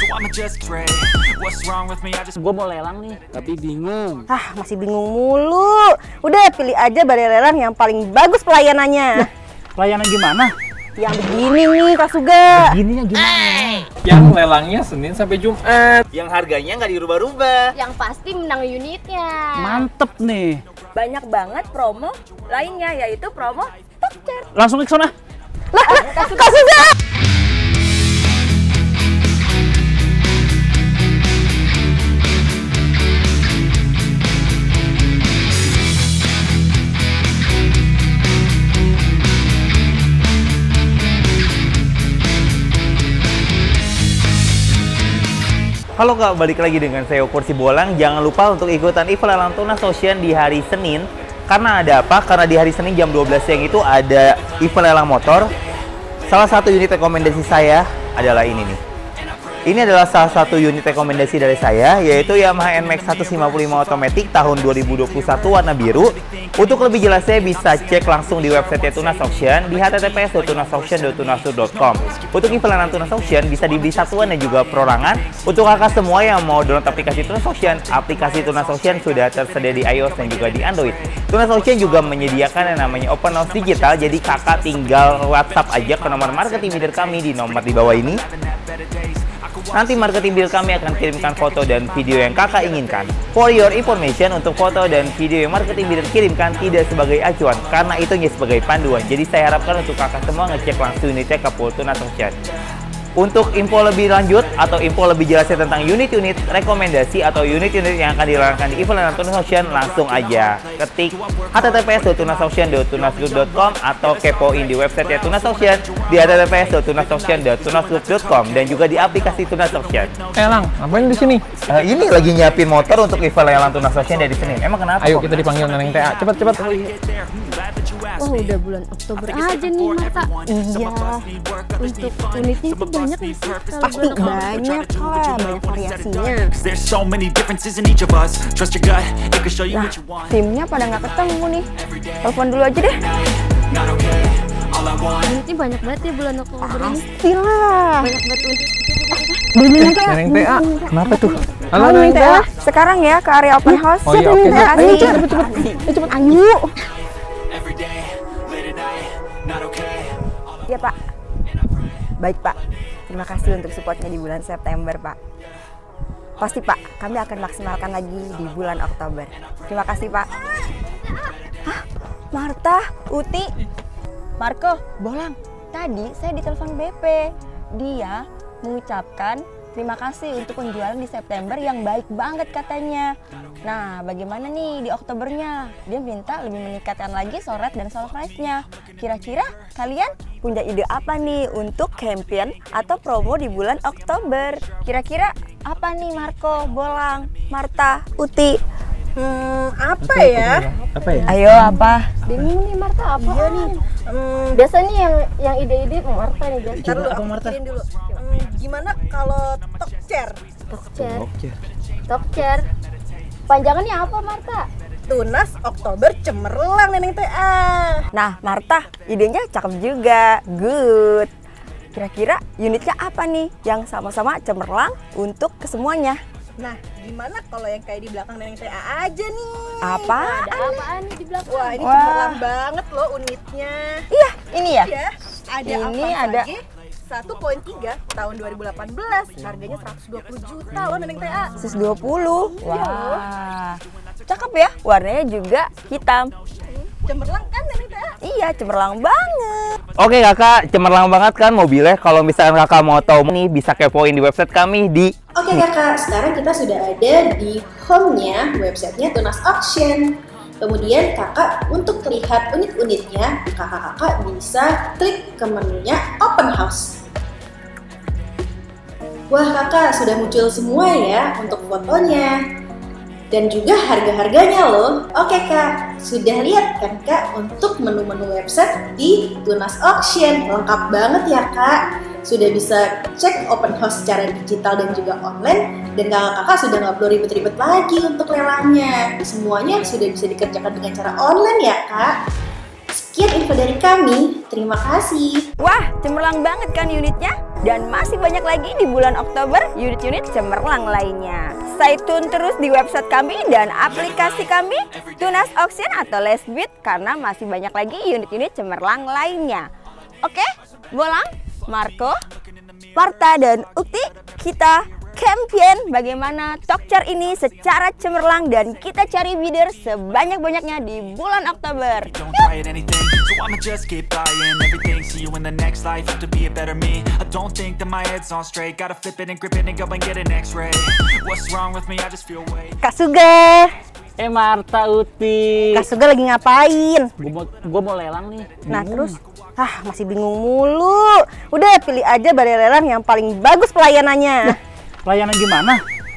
so I'ma just pray. What's wrong with me? I just Gue mau lelang nih, tapi bingung. Masih bingung mulu. Udah pilih aja balai lelang yang paling bagus pelayanannya. Pelayanan gimana? Yang begini nih Kak Suga. Begininya gimana? Yang lelangnya Senin sampai Jumat. Yang harganya nggak dirubah-rubah. Yang pasti menang unitnya. Mantep nih. Banyak banget promo lainnya, yaitu promo Tokcer. Langsung ke sana. Lah, Kak Suga. Halo Kak, balik lagi dengan saya Kursi Bolang. Jangan lupa untuk ikutan event lelang Tunas Ocean di hari Senin. Karena ada apa? Karena di hari Senin jam 12 siang itu ada event lelang motor. Salah satu unit rekomendasi saya adalah ini nih. Ini adalah salah satu unit rekomendasi dari saya, yaitu Yamaha NMAX 155 Automatic tahun 2021 warna biru. Untuk lebih jelasnya bisa cek langsung di website Tunas Auction di https://tunasauction.tunasur.com. Untuk event lelang Tunas Auction bisa dibeli satuan dan juga perorangan. Untuk kakak semua yang mau download aplikasi Tunas Auction, aplikasi Tunas Auction sudah tersedia di iOS dan juga di Android. Tunas Auction juga menyediakan yang namanya Open House Digital, jadi kakak tinggal WhatsApp aja ke nomor marketing leader kami di nomor di bawah ini. Nanti marketing leader kami akan kirimkan foto dan video yang kakak inginkan. For your information, untuk foto dan video yang marketing leader kirimkan tidak sebagai acuan, karena itu hanya sebagai panduan. Jadi saya harapkan untuk kakak semua ngecek langsung unitnya ke Tunas Auction. Untuk info lebih lanjut atau info lebih jelasnya tentang unit-unit rekomendasi atau unit-unit yang akan dilarangkan di event lelang Tunas Auction, langsung aja ketik https://tunasauction.tunasgroup.com atau kepoin di website Tunas Auction di https://tunasauction.tunasgroup.com dan juga di aplikasi Tunas Auction. Lang, ngapain di sini? Ini lagi nyiapin motor untuk event lelang Tunas Auction dari Senin. Emang kenapa? Ayo kita dipanggil Neneng TA. Cepat. Wah, udah bulan Oktober aja nih, Marta. Iya. Untuk unitnya itu banyak nih sih. Pasti banyak lah, banyak variasinya. there's so many differences in each of us. Trust your gut, it can show you Nah, what you want. timnya pada nggak ketemu nih. Telepon dulu aja deh. Not okay. All I want. Unitnya banyak banget ya bulan Oktober ini. Pastilah. Banyak banget unit. Neneng Neneng TA, kenapa tuh? Halo Neneng TA. Sekarang ya ke area open house. Oh iya, Siap, oke. Neneng TA. Ayo, Cepet. Ayo. Every day, late at night. Not okay. Iya Pak. Baik Pak. Terima kasih untuk supportnya di bulan September Pak. Pasti Pak, kami akan maksimalkan lagi di bulan Oktober. Terima kasih Pak. Hah? Marta, Uti, Marco, Bolang. Tadi saya ditelepon BP. Dia mengucapkan terima kasih untuk penjualan di September yang baik banget katanya. Nah, bagaimana nih di Oktobernya? Dia minta lebih meningkatkan lagi soret dan soul price-nya. Kira-kira kalian punya ide apa nih untuk campaign atau promo di bulan Oktober? Kira-kira apa nih Marco, Bolang, Marta, Uti? Apa ya? Apa ya? Ayo apa? Bingung nih Marta, apa nih? Biasa nih yang ide-ide Marta nih biasa. Ntar aku martiin dulu. Gimana kalau Tokcer? Tokcer. Panjangannya apa Marta? Tunas Oktober Cemerlang Neneng TA. Nah Marta, idenya cakep juga. Good. Kira-kira unitnya apa nih yang sama-sama cemerlang untuk kesemuanya? Nah, gimana kalau yang kayak di belakang Neneng TA aja nih? Apa? Ada apaan nih di belakang? Wah, ini cemerlang banget loh unitnya. Iya, ini ya. Ya, ada Ini Avanza ada- G 1.3 tahun 2018. Harganya 120 juta loh Neneng TA. 120. Wah. Cakep ya. Warnanya juga hitam. Cemerlang kan Neneng TA? Iya, cemerlang banget. Oke kakak, cemerlang banget kan mobilnya. Kalau misalkan kakak mau tahu nih, bisa kepoin di website kami di Oke kakak, sekarang kita sudah ada di home-nya websitenya Tunas Auction. Kemudian kakak untuk lihat unit-unitnya, kakak bisa klik ke menunya Open House. Wah kakak, sudah muncul semua ya untuk fotonya. Dan juga harga-harganya loh. Oke kak, sudah lihat kan kak untuk menu-menu website di Tunas Auction. Lengkap banget ya kak. Sudah bisa cek open house secara digital dan juga online. Dan kakak-kakak sudah nggak perlu ribet-ribet lagi untuk lelangnya. Semuanya sudah bisa dikerjakan dengan cara online ya kak. Sekian info dari kami, terima kasih. Wah, cemerlang banget kan unitnya? Dan masih banyak lagi di bulan Oktober unit-unit cemerlang lainnya. Stay tune terus di website kami dan aplikasi kami Tunas Auction atau Lesbit karena masih banyak lagi unit-unit cemerlang lainnya. Oke, Bolang, Marco, Parta, dan Ukti, kita campaign bagaimana Tokcer ini secara cemerlang dan kita cari bidder sebanyak-banyaknya di bulan Oktober. Don't try it anything, so I'ma just keep buying everything. See you in the next life, have to be a better me. I don't think that my head's on straight. Gotta flip it and grip it and go and get an x-ray. What's wrong with me? I just feel weight. Kak Suga, Marta, Uti. Kak Suga lagi ngapain? Gua mau lelang nih. Nah terus, masih bingung mulu. Udah pilih aja balai lelang yang paling bagus pelayanannya. Pelayanan gimana?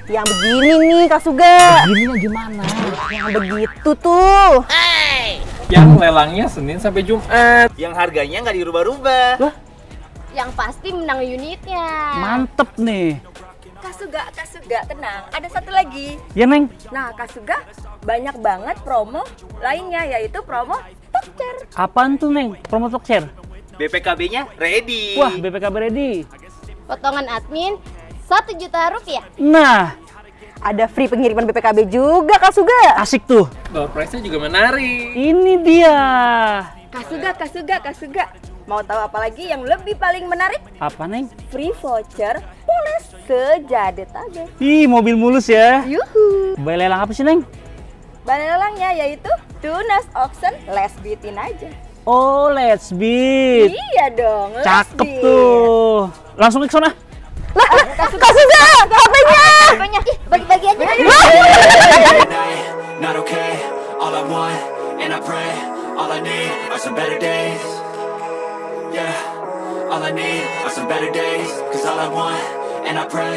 Yang begini nih Kak Suga. Begininya gimana? Yang begitu tuh. Yang lelangnya Senin sampai Jumat. Yang harganya nggak dirubah-rubah. Yang pasti menang unitnya. Mantep nih. Kak Suga, tenang. Ada satu lagi. Ya, Neng. Nah, Kak Suga, banyak banget promo lainnya, yaitu promo Tokcer. Apaan tuh, Neng? Promo Tokcer? BPKB-nya ready. Wah, BPKB ready. Potongan admin 1 juta rupiah. Nah, ada free pengiriman BPKB juga, Kak Suga. asik tuh. Door price-nya juga menarik. Ini dia. Kak Suga. Mau tahu apa lagi yang lebih paling menarik? Apa, Neng? Free voucher Poles sejadetabek. Ih, mobil mulus ya. Yuhu. Balai lelang apa sih, Neng? Balai lelangnya yaitu Tunas Auction Lesbitin aja. Oh, let's beat. Iya dong, Cakep Lesbit. tuh. Langsung ke sana. Lah, Kak Suga, HP-nya. Ih, bagi-bagi aja. At night, not okay. All I want, and I pray, all I need are some better days. Yeah, all I need are some better days. 'Cause all I want, and I pray,